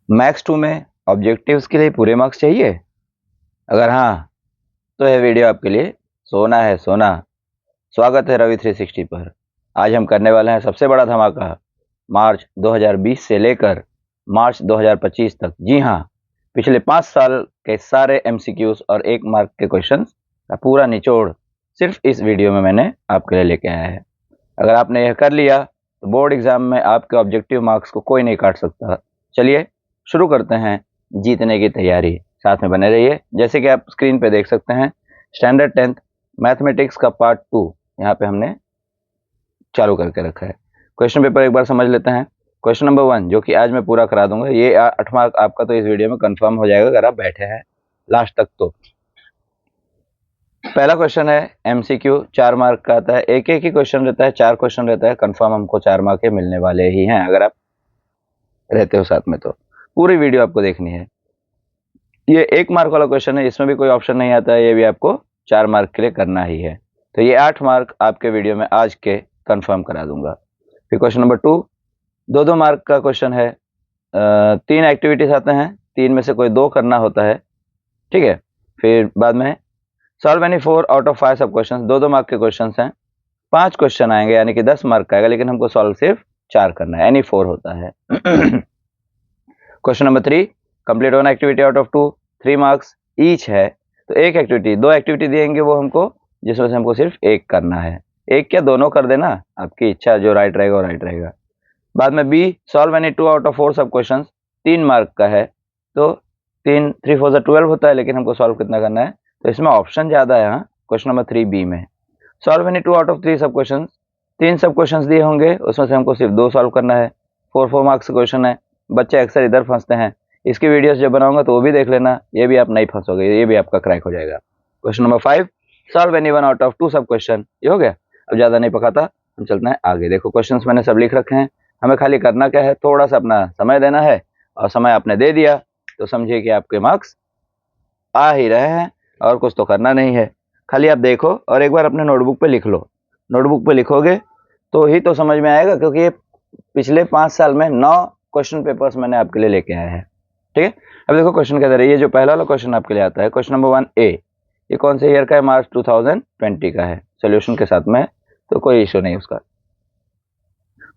Max 2 में objectives के लिए पूरे मार्क्स चाहिए? अगर हाँ, तो यह वीडियो आपके लिए सोना है सोना। स्वागत है रवि 360 पर। आज हम करने वाले हैं सबसे बड़ा धमाका, मार्च 2020 से लेकर मार्च 2025 तक। जी हाँ, पिछले 5 साल के सारे एमसीक्यूज और 1 मार्क के क्वेश्चंस का पूरा निचोड़ सिर्फ इस वीडियो में मैंने आपके लिए लेके आया है। अगर आपने यह कर लिया तो बोर्ड एग्जाम में आपके ऑब्जेक्टिव मार्क्स को कोई नहीं काट सकता। चलिए शुरू करते हैं जीतने की तैयारी। साथ में बने रहिए। जैसे कि आप स्क्रीन पे देख सकते हैं, स्टैंडर्ड 10th मैथमेटिक्स का पार्ट 2 यहाँ पे हमने चालू करके रखा है। क्वेश्चन पेपर एक बार समझ लेते हैं। क्वेश्चन नंबर 1 जो कि आज मैं पूरा करा दूंगा, ये 8 मार्क आपका तो इस वीडियो में कंफर्म हो जाएगा अगर आप बैठे हैं लास्ट तक। तो पहला क्वेश्चन है एमसीक्यू, 4 मार्क का आता है। एक एक ही क्वेश्चन रहता है, 4 क्वेश्चन रहता है। कंफर्म हमको 4 मार्क के मिलने वाले ही हैं अगर आप रहते हो साथ में। तो पूरी वीडियो आपको देखनी है। ये 1 मार्क वाला क्वेश्चन है, इसमें भी कोई ऑप्शन नहीं आता है। ये भी आपको 4 मार्क के लिए करना ही है। तो ये 8 मार्क आपके वीडियो में आज के कंफर्म करा दूंगा। फिर क्वेश्चन नंबर 2, 2-2 मार्क का क्वेश्चन है। 3 एक्टिविटीज आते हैं, 3 में से कोई 2 करना होता है, ठीक है। फिर बाद में सॉल्व एनी 4 आउट ऑफ 5 सब क्वेश्चन, 2-2 मार्क के क्वेश्चन हैं। 5 क्वेश्चन आएंगे यानी कि 10 मार्क का आएगा, लेकिन हमको सॉल्व सिर्फ 4 करना है, एनी 4 होता है। Question number 3, complete 1 activity out of 2, 3 marks each है। तो एक एक्टिविटी, 2 एक्टिविटी देंगे वो हमको, जिसमें से हमको सिर्फ एक करना है। एक क्या दोनों कर देना, आपकी इच्छा, जो राइट रहेगा वो राइट रहेगा। बाद में B, solve any 2 out of 4 sub question, 3 mark का है। तो 3 4 12 होता है, लेकिन हमको सॉल्व कितना करना है, तो इसमें ऑप्शन ज्यादा है। यहाँ क्वेश्चन नंबर 3 बी में सॉल्व एनी 2 आउट ऑफ 3 सब क्वेश्चन, 3 सब क्वेश्चन दिए होंगे, उसमें से हमको सिर्फ 2 सॉल्व करना है। 4 मार्क्स क्वेश्चन है। बच्चे अक्सर इधर फंसते हैं, इसकी वीडियोस जब बनाऊंगा तो वो भी देख लेना, ये भी आप नहीं फंसोगे, ये भी आपका क्रैक हो जाएगा। Question number 5, solve any 1 out of 2 सब क्वेश्चन। ये हो गया। अब ज्यादा नहीं पकाता, हम चलते हैं आगे। देखो क्वेश्चन मैंने सब लिख रखे हैं, हमें खाली करना क्या है, थोड़ा सा अपना समय देना है, और समय आपने दे दिया तो समझिए कि आपके मार्क्स आ ही रहे हैं, और कुछ तो करना नहीं है। खाली आप देखो और एक बार अपने नोटबुक पे लिख लो। नोटबुक पे लिखोगे तो ही तो समझ में आएगा, क्योंकि ये पिछले 5 साल में 9 क्वेश्चन पेपर्स मैंने आपके लिए लेके आया है, ठीक है। अब देखो क्वेश्चन के अंदर ये जो पहला वाला क्वेश्चन आपके लिए आता है, क्वेश्चन नंबर 1A, ये कौन से ईयर का है, मार्च 2020 का है। सोल्यूशन के साथ में, तो कोई इश्यू नहीं उसका।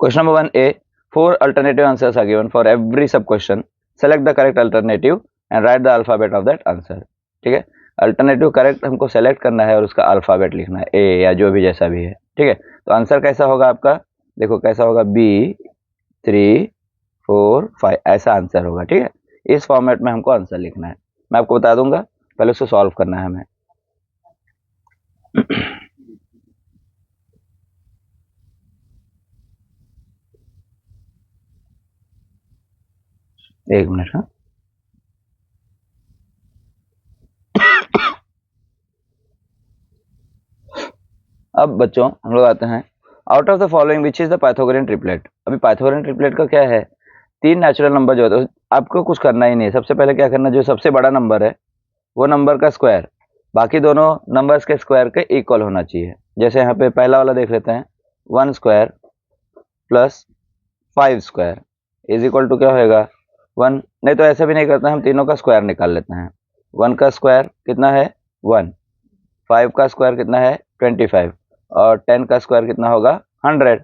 Question number 1A, 4 alternative answers are given for every sub question, select the correct alternative and write the alphabet of that answer, ठीक है। अल्टरनेटिव करेक्ट हमको सेलेक्ट करना है और उसका अल्फाबेट लिखना है, ए या जो भी जैसा भी है, ठीक है। तो आंसर कैसा होगा आपका, देखो कैसा होगा, B3 4 5, ऐसा आंसर होगा, ठीक है। इस फॉर्मेट में हमको आंसर लिखना है। मैं आपको बता दूंगा, पहले उसको सॉल्व करना है हमें। एक मिनट, हाँ। अब बच्चों हम लोग आते हैं, out of the following which is the Pythagorean triplet. अभी पाइथागोरियन ट्रिपलेट का क्या है, 3 नेचुरल नंबर जो होता है आपको कुछ करना ही नहीं है। सबसे पहले क्या करना है, जो सबसे बड़ा नंबर है वो नंबर का स्क्वायर बाकी दोनों नंबर्स के स्क्वायर के इक्वल होना चाहिए। जैसे यहाँ पे पहला वाला देख लेते हैं, 1 square plus 5 square is equal to क्या होएगा, 1। नहीं तो ऐसे भी नहीं करते, हम तीनों का स्क्वायर निकाल लेते हैं। 1 का स्क्वायर कितना है, 1। 5 का स्क्वायर कितना है, 25। और 10 का स्क्वायर कितना होगा, 100,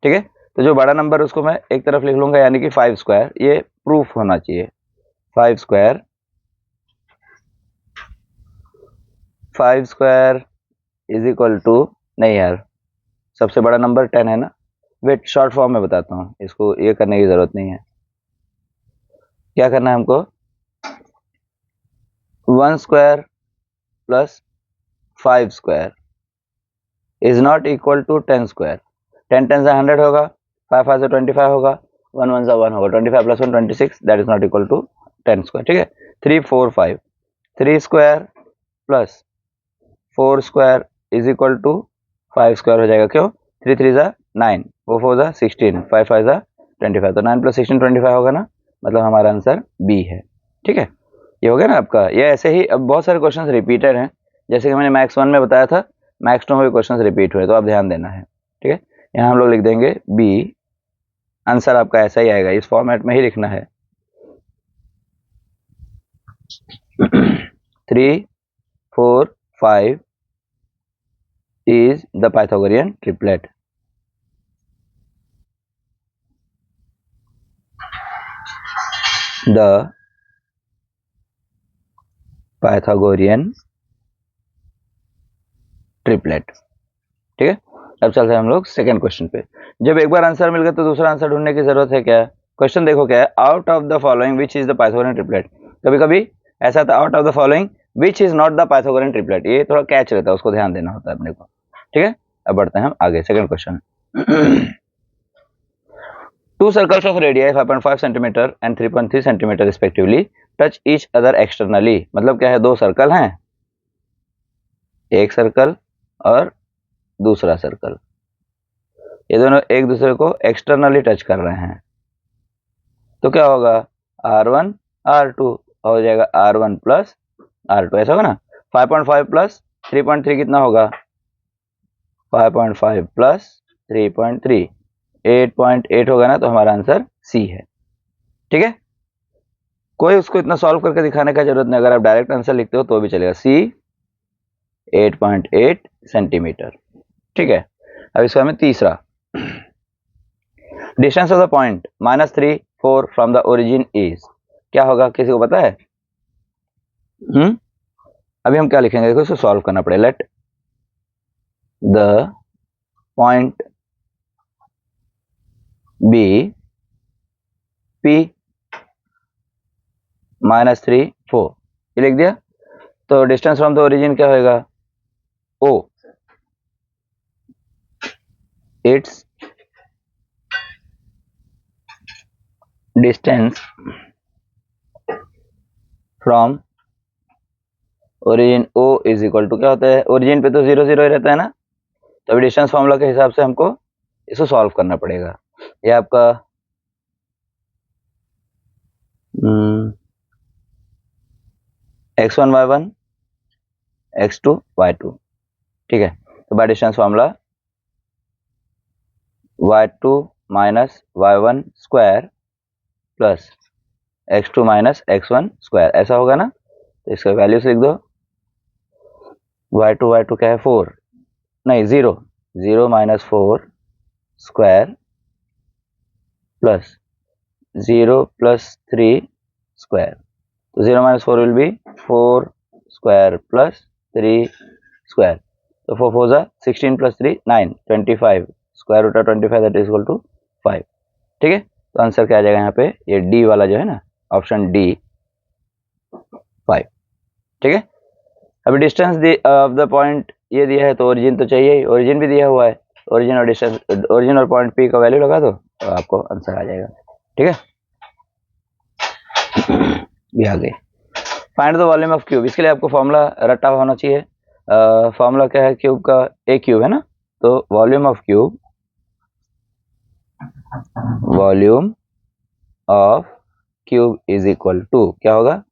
ठीक है। तो जो बड़ा नंबर उसको मैं एक तरफ लिख लूंगा, यानी कि 5 स्क्वायर, ये प्रूफ होना चाहिए। 5 square, 5 square is equal to, नहीं यार, सबसे बड़ा नंबर 10 है ना। वेट, शॉर्ट फॉर्म में बताता हूँ, इसको ये करने की जरूरत नहीं है। क्या करना है हमको, 1 square plus 5 square is not equal to 10 square. 10 10 से 100 होगा, 5 5 से 25 होगा, 1 1 से 1 होगा, 25 plus 1 26, that is not equal to 10 square, ठीक है। 3 4 5, 3 square plus 4 square is equal to 5 square हो जाएगा। क्यों, 3 3 जा 9, 4 4 जा 16, 5 5 जा 25, तो 9 प्लस 16 25 होगा ना, मतलब हमारा आंसर बी है, ठीक है। ये हो गया ना आपका। ये ऐसे ही अब बहुत सारे क्वेश्चन रिपीटेड हैं, जैसे कि मैंने मैक्स 1 में बताया था, मैक्स 2 में भी क्वेश्चन रिपीट हुए, तो आप ध्यान देना है, ठीक है। यहाँ हम लोग लिख देंगे बी, आंसर आपका ऐसा ही आएगा, इस फॉर्मेट में ही लिखना है। 3, 4, 5 is the Pythagorean triplet. The Pythagorean triplet. ठीक है, अब चलते हैं हम लोग सेकंड क्वेश्चन पे। जब एक बार आंसर मिल गया तो दूसरा आंसर ढूंढने की जरूरत है क्या? क्वेश्चन देखो क्या है, out of the following which is the Pythagorean triplet. कभी कभी ऐसा था, out of the following which is not the Pythagorean triplet, ये थोड़ा कैच रहता है, उसको ध्यान देना होता है अपने को। ठीक है, अब बढ़ते हैं हम आगे, second question. To circles of radii 5.5 centimetre and 3.3 centimetre respectively touch each other externally. मतलब क्या है, दो सर्कल हैं, एक सर्कल और दूसरा सर्कल, ये दोनों एक दूसरे को एक्सटर्नली टच कर रहे हैं, तो क्या होगा, R1 R2 हो जाएगा, R1 प्लस R2, ऐसा होगा ना। 5.5 प्लस 3.3 कितना होगा, 5.5 प्लस 3.3 8.8 होगा ना, तो हमारा आंसर सी है। ठीक है, कोई उसको इतना सॉल्व करके दिखाने का जरूरत नहीं, अगर आप डायरेक्ट आंसर लिखते हो तो भी चलेगा, सी 8.8 सेंटीमीटर। ठीक है, अब इसका हमें तीसरा, distance of the point -3, 4 from the origin is, क्या होगा, किसी को पता है? अभी हम क्या लिखेंगे, देखो इसको सॉल्व करना पड़ेगा। Let the point be P -3, 4, ये लिख दिया। तो डिस्टेंस फ्रॉम द ओरिजिन क्या होगा, O, its distance from origin O is equal to, क्या होता है, ओरिजिन पे तो 0 0 ही रहता है ना, तो अभी डिस्टेंस फॉर्मूला के हिसाब से हमको इसको सॉल्व करना पड़ेगा। ये आपका x1 y1 x2 y2। ठीक है, तो by distance formula y2 minus y1 square plus x2 minus x1 square, ऐसा होगा ना। तो इसका वैल्यूज लिख दो, y2 क्या है, 4 नहीं 0, 0 minus 4 square plus 0 plus 3 square, तो 0 minus 4 will be 4 square plus 3 square, तो 4 4 जा 16 प्लस 3 9, 25 square root of 25 that is equal to 5। ठीक है, तो आंसर क्या आ जाएगा यहाँ पे, ये डी वाला जो है ना, ऑप्शन डी 5। ठीक है, अभी डिस्टेंस ऑफ द पॉइंट ये दिया है, तो ओरिजिन तो चाहिए ही, ओरिजिन भी दिया हुआ है, ओरिजिन और डिस्टेंस, ओरिजिन और पॉइंट पी का वैल्यू लगा दो तो आपको आंसर आ जाएगा। ठीक है, भी आ गई। Find the volume of cube, इसके लिए आपको फॉर्मूला रटा होना चाहिए। फॉर्मूला क्या है क्यूब का, ए क्यूब है ना, तो volume of cube, volume of cube is equal to क्या होगा,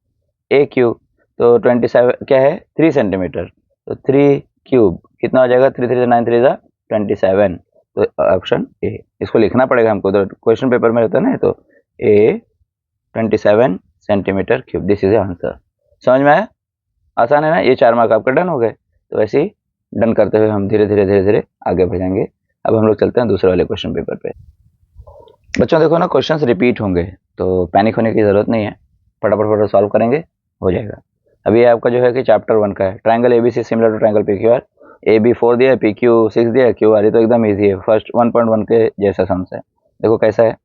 ए क्यूब, तो 27 क्या है 3 सेंटीमीटर, तो 3 क्यूब कितना हो जाएगा, 3 3 9 3 27, तो ऑप्शन ए, इसको लिखना पड़ेगा हमको, तो क्वेश्चन पेपर में रहता है ना, तो ए 27 centimetre cube, this is answer. समझ में आया, आसान है ना, ये 4 मार्क आपके डन हो गए। तो वैसे ही डन करते हुए हम धीरे धीरे आगे बढ़ेंगे। अब हम लोग चलते हैं दूसरे वाले क्वेश्चन पेपर पे। बच्चों देखो ना, क्वेश्चंस रिपीट होंगे तो पैनिक होने की जरूरत नहीं है, फटाफट सॉल्व करेंगे, हो जाएगा। अभी आपका जो है कि चैप्टर 1 का है, triangle ABC similar to triangle PQR, A B 4 दिया है, पी क्यू 6 दिया है, क्यू आर, ये तो एकदम इजी है, फर्स्ट 1.1 के जैसा सम्स है। देखो कैसा है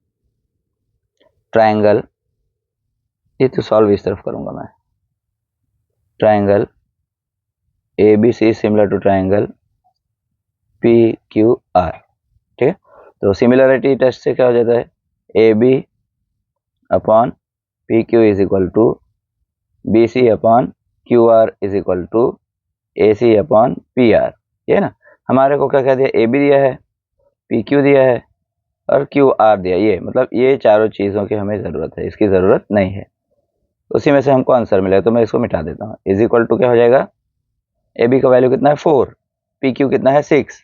ट्राइंगल, ये तो सॉल्व इस तरफ करूंगा मैं, triangle A B C similar to triangle P Q R. ठीक है, तो सिमिलरिटी टेस्ट से क्या हो जाता है, A B upon P Q is equal to B C upon Q R is equal to A C upon P R, ये ना। हमारे को क्या कह दिया, ए बी दिया है, पी क्यू दिया है और क्यू आर दिया, ये मतलब ये चारों चीज़ों की हमें ज़रूरत है, इसकी ज़रूरत नहीं है, उसी में से हमको आंसर मिलेगा, तो मैं इसको मिटा देता हूँ। इज इक्वल टू क्या हो जाएगा, ए बी का वैल्यू कितना है 4, पी क्यू कितना है 6,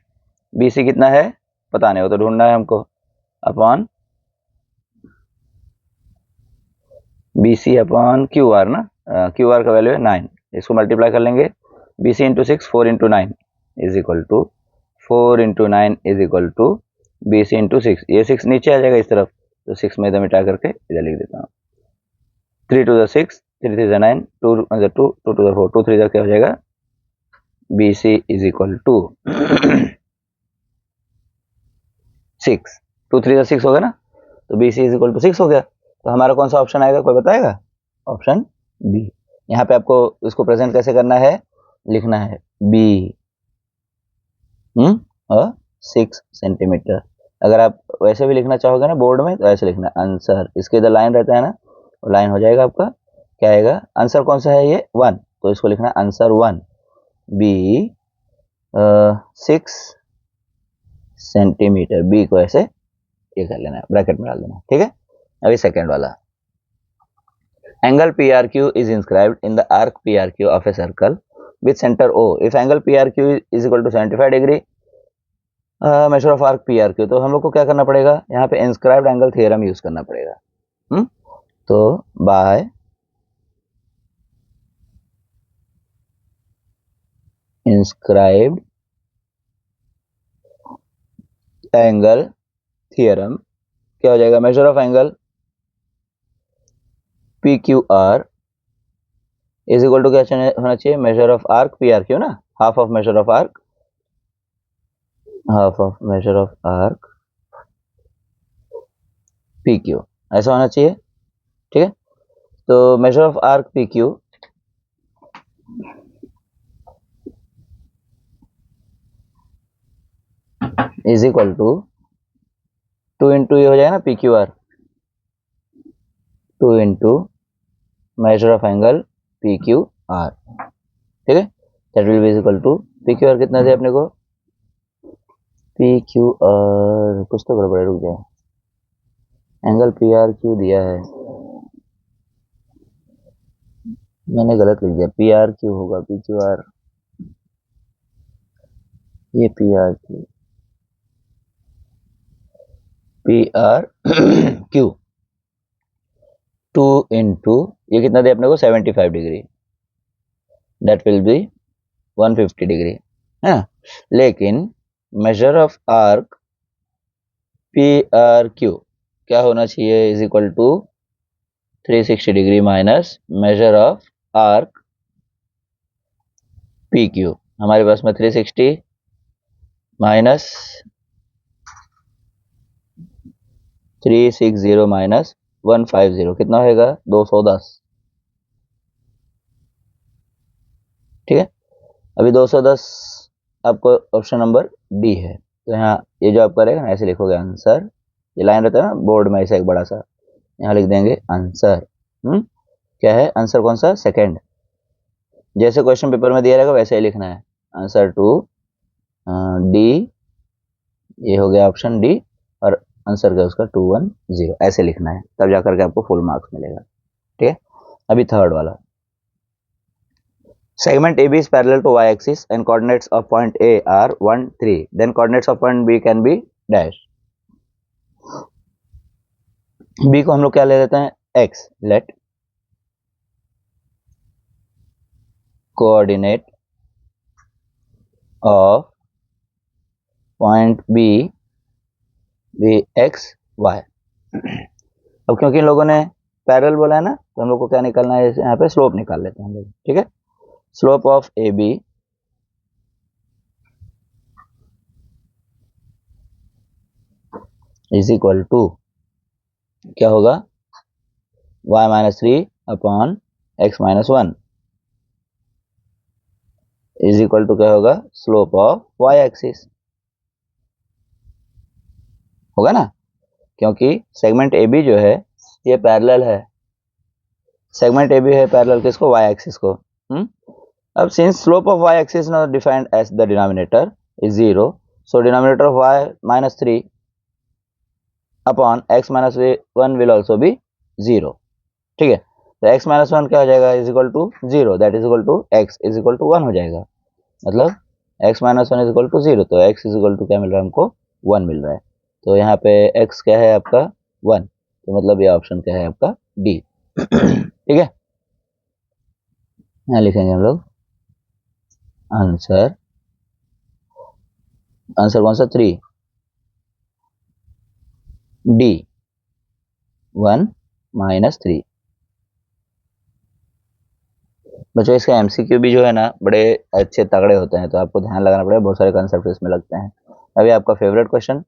बी सी कितना है पता नहीं, वो तो ढूंढना है हमको, upon B C upon Q R ना, क्यू आर का वैल्यू है 9, इसको मल्टीप्लाई कर लेंगे, B C into 6, 4 into 9 is equal to 4 into 9 is equal to B C into 6, ये 6 नीचे आ जाएगा इस तरफ, तो 6 में इधर मिटा करके इधर लिख देता हूँ, 3 टू द 6, 3 3 द 9, 2 2 2 टू द 4, 2 3 क्या हो जाएगा, B C is equal to 6, 2 3 6 हो गया ना, तो B C is equal to 6 हो गया। तो हमारा कौन सा ऑप्शन आएगा, कोई बताएगा? Option B. यहाँ पे आपको इसको प्रेजेंट कैसे करना है, लिखना है बी और 6 सेंटीमीटर। अगर आप वैसे भी लिखना चाहोगे ना बोर्ड में, तो ऐसे लिखना आंसर, इसके इधर लाइन रहता है ना, लाइन हो जाएगा आपका, क्या आएगा आंसर, कौन सा है ये 1, तो इसको लिखना आंसर 1, बी 6 सेंटीमीटर, बी को ऐसे ये कर लेना है, ब्रैकेट में डाल देना, ठीक है। अभी सेकेंड वाला, angle PRQ is inscribed in the arc PRQ of a circle with center O. If angle PRQ is equal to 75 degree, measure of arc PRQ, तो हम लोग को क्या करना पड़ेगा, यहाँ पे inscribed angle theorem यूज करना पड़ेगा। तो by inscribed angle theorem क्या हो जाएगा, measure of angle PQR is equal to क्या होना चाहिए, मेजर ऑफ आर्क PRQ ना, half of measure of arc, half of measure of arc PQ, ऐसा होना चाहिए, ठीक है। तो measure of arc PQ is equal to 2 into ये हो जाएगा ना PQR, 2 into measure of angle PQR, ठीक है, that will be equal to PQR कितना दिया अपने को, PQR कुछ तो गड़बड़ है, रुक जाए, एंगल PRQ दिया है, मैंने गलत लिख दिया, PRQ होगा, PQR, ये PRQ, PRQ 2 इंटू ये कितना दिया अपने को 75 degree, that will be 150 degree है, लेकिन मेजर ऑफ आर्क PRQ क्या होना चाहिए, is equal to 360 degree minus measure of arc PQ, हमारे पास में 360 माइनस 360 माइनस 150 कितना होगा, 210, ठीक है। अभी 210 आपको ऑप्शन नंबर डी है, तो यहाँ ये जो आप करेगा ना, ऐसे लिखोगे आंसर, ये लाइन रहता है ना बोर्ड में ऐसा एक बड़ा सा, यहाँ लिख देंगे आंसर, क्या है आंसर, कौन सा, सेकंड, जैसे क्वेश्चन पेपर में दिया रहेगा वैसे ही लिखना है, आंसर टू डी, ये हो गया ऑप्शन डी, और आंसर का उसका 210 ऐसे लिखना है, तब जाकर के आपको फुल मार्क्स मिलेगा, ठीक है। अभी थर्ड वाला, segment AB is parallel to y-axis and coordinates of point A are 1 3, then coordinates of point B can be dash। B को हम लोग क्या ले लेते हैं, x, let coordinate of point B be x y। अब क्योंकि इन लोगों ने पैरेलल बोला है ना, तो हम लोग को क्या निकालना है, यहाँ पे स्लोप निकाल लेते हैं हम लोग, ठीक है। Slope of AB is equal to क्या होगा, y minus 3 upon x minus 1 is equal to क्या होगा, स्लोप ऑफ y एक्सिस होगा ना, क्योंकि सेगमेंट AB जो है ये पैरेलल है, सेगमेंट AB है पैरेलल किसको, y एक्सिस को। अब since slope of y axis now defined as the denominator is 0, so denominator of y minus 3 upon x minus 1 will also be 0, ठीक है। तो x माइनस 1 क्या हो जाएगा, is equal to 0, that is equal to x is equal to 1 हो जाएगा, मतलब x minus 1 is equal to 0, तो x इज इक्वल टू क्या मिल रहा है हमको, 1 मिल रहा है, तो यहाँ पे x क्या है आपका 1, तो मतलब ये ऑप्शन क्या है आपका डी, ठीक है। यहाँ लिखेंगे हम लोग आंसर, आंसर कौन सा 3, डी 1 - 3। बच्चों इसका एमसीक्यू भी जो है ना बड़े अच्छे तगड़े होते हैं, तो आपको ध्यान लगाना पड़ेगा, बहुत सारे कंसेप्ट इसमें लगते हैं। अभी आपका favourite question,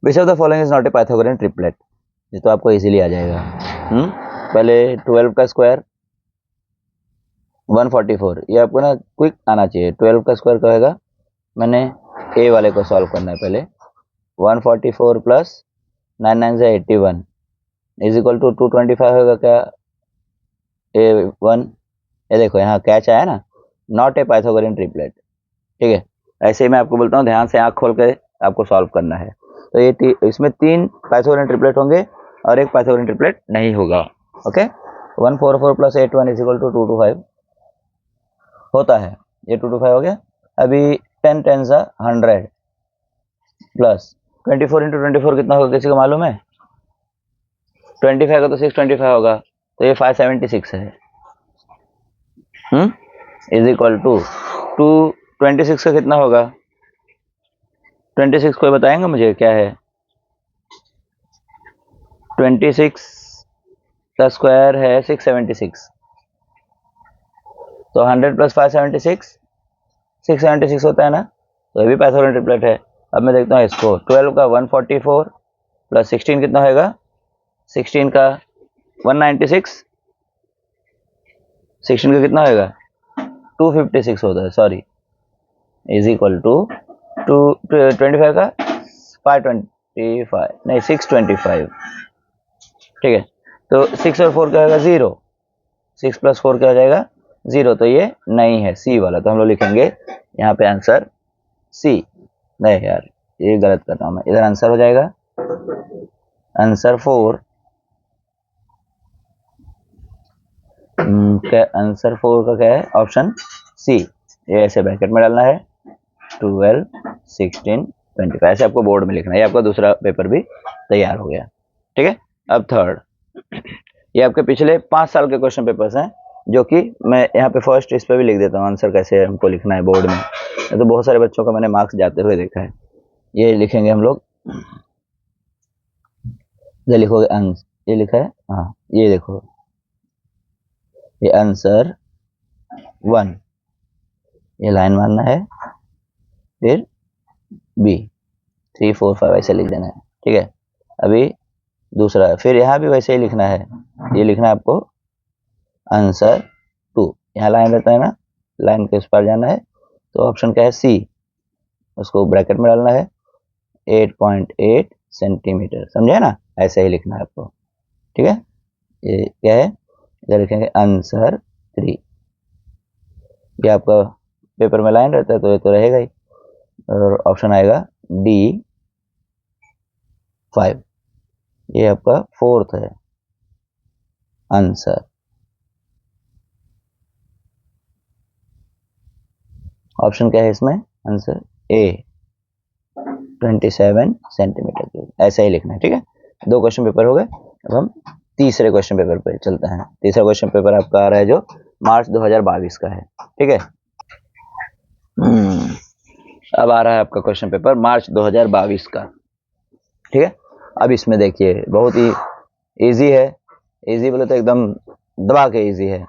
which of the following is not a Pythagorean triplet, ये तो आपको इजीली आ जाएगा। पहले 12 का स्क्वायर 144, ये आपको ना क्विक आना चाहिए। 12 का स्क्वायर कहेगा, मैंने ए वाले को सॉल्व करना है पहले। 144 प्लस 9 9 से 81 इज इक्वल टू 225 होगा क्या, A1। ये देखो यहाँ कैच आया ना, नॉट ए पाइथागोरियन ट्रिपलेट। ठीक है, ऐसे ही मैं आपको बोलता हूँ, ध्यान से आँख खोल के आपको सॉल्व करना है। तो ये इसमें 3 पाइथागोरियन ट्रिपलेट होंगे और एक पाइथागोरियन ट्रिपलेट नहीं होगा। Okay, 144 plus 81 is equal to 225 होता है, ये 225 हो गया। अभी 10 10 सा 100 प्लस 24 इंटू 24 कितना होगा, किसी को मालूम है? 25 का तो 625 होगा, तो ये 576 है। इज इक्वल टू 26 का कितना होगा? 26 कोई बताएंगे मुझे क्या है? 26 का स्क्वायर है 676, तो 100 प्लस 576 676 होता है ना, तो ये भी पाइथागोरियन ट्रिपलेट है। अब मैं देखता हूँ इसको, 12 का 144 प्लस 16 कितना होगा, 16 का 196, 16 का कितना होगा 256 होता है, सॉरी, इज इक्वल टू 25 का 525 नहीं 625। ठीक है, तो 6 और 4 क्या होगा 0, 6 प्लस 4 क्या हो जाएगा 0, तो ये नहीं है सी वाला, तो हम लोग लिखेंगे यहाँ पे आंसर सी। नहीं यार, ये गलत कर रहा हूँ मैं, इधर आंसर हो जाएगा आंसर 4। क्या आंसर 4 का क्या है, ऑप्शन सी। ये ऐसे ब्रैकेट में डालना है, 12 16 25, ऐसे आपको बोर्ड में लिखना है। ये आपका दूसरा पेपर भी तैयार हो गया। ठीक है, अब थर्ड, ये आपके पिछले 5 साल के क्वेश्चन पेपर्स हैं, जो कि मैं यहाँ पे फर्स्ट इस पे भी लिख देता हूँ आंसर कैसे हमको लिखना है बोर्ड में, तो बहुत सारे बच्चों का मैंने मार्क्स जाते हुए देखा है। ये लिखेंगे हम लोग, ये लिखोगे आंसर, ये लिखा है, हाँ ये देखो, ये आंसर 1, ये लाइन मारना है, फिर बी 3 4 5 ऐसे लिख देना है। ठीक है, अभी दूसरा, फिर यहाँ भी वैसे ही लिखना है, ये लिखना है आपको आंसर 2, यहाँ लाइन रहता है ना, लाइन के उस पर जाना है, तो ऑप्शन क्या है सी, उसको ब्रैकेट में डालना है 8.8 सेंटीमीटर, समझे ना, ऐसे ही लिखना है आपको। ठीक है, ये क्या है, इधर लिखेंगे आंसर 3, ये आपका पेपर में लाइन रहता है तो ये तो रहेगा ही, और ऑप्शन आएगा डी 5, ये आपका 4th है आंसर। ऑप्शन क्या है इसमें, आंसर ए 27 सेंटीमीटर क्यूब, ऐसा ही लिखना है। ठीक है, 2 क्वेश्चन पेपर हो गए, अब हम तीसरे क्वेश्चन पेपर पे चलते हैं। तीसरा क्वेश्चन पेपर आपका आ रहा है जो मार्च 2022 का है। ठीक है, अब आ रहा है आपका क्वेश्चन पेपर मार्च 2022 का। ठीक है, अब इसमें देखिए बहुत ही इजी है, इजी बोले तो एकदम दबा के इजी है।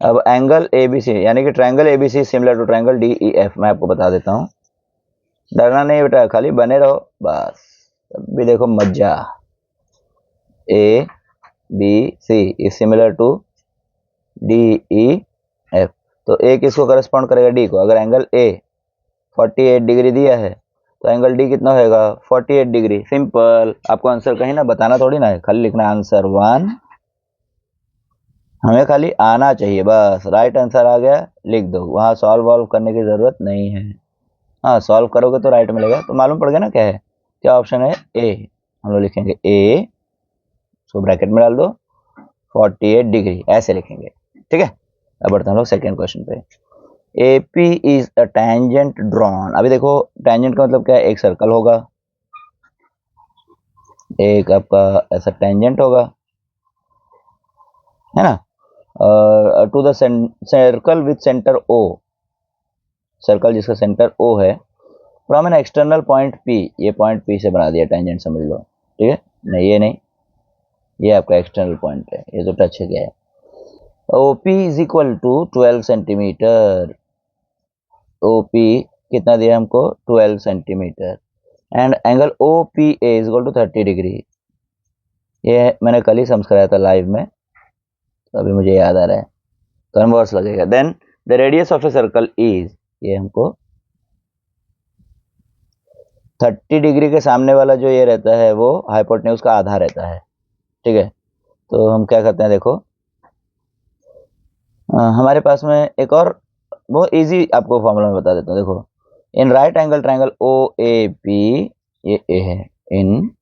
अब एंगल एबीसी यानी कि triangle ABC similar to triangle DEF, मैं आपको बता देता हूँ, डरना नहीं बेटा, खाली बने रहो बस, अभी देखो मजा। A B C is similar to D E F, तो ए किसको करस्पॉन्ड करेगा, डी को। अगर एंगल ए 48 डिग्री दिया है तो एंगल डी कितना होगा 48 डिग्री। सिंपल, आपको आंसर कहीं ना बताना थोड़ी ना है, खाली लिखना आंसर 1, हमें खाली आना चाहिए बस, राइट आंसर आ गया लिख दो, वहाँ सॉल्व वॉल्व करने की जरूरत नहीं है। हाँ सॉल्व करोगे तो राइट मिलेगा, तो मालूम पड़ गया ना क्या है, क्या ऑप्शन है ए, हम लोग लिखेंगे ए, सो ब्रैकेट में डाल दो 48 डिग्री, ऐसे लिखेंगे। ठीक है, अब बढ़ते हैं हम लोग सेकेंड क्वेश्चन पे। AP is a tangent drawn, अभी देखो टेंजेंट का मतलब क्या है, एक सर्कल होगा, एक आपका ऐसा टेंजेंट होगा, है ना, to the circle with centre O, circle जिसका सेंटर ओ है, from an external point P, ये पॉइंट पी से बना दिया टेंजेंट समझ लो, ठीक है, नहीं ये नहीं, ये आपका एक्सटर्नल पॉइंट है, ये तो टच है गया है। OP is equal to 12 centimetre, OP कितना दिया हमको 12 centimetre, and angle OPA is equal to 30 degree, ये मैंने कल ही समझ कराया था लाइव में, तो अभी मुझे याद आ रहा है, कन्वर्स लगेगा। Then the radius of a circle is, ये हमको 30 डिग्री के सामने वाला जो ये रहता है वो हाइपोटेन्यूज का आधा रहता है, ठीक है। तो हम क्या करते हैं, देखो हमारे पास में एक और बहुत इजी आपको फॉर्मूला में बता देता हूँ, देखो इन राइट एंगल ट्रायंगल OAP, ये ए है, इन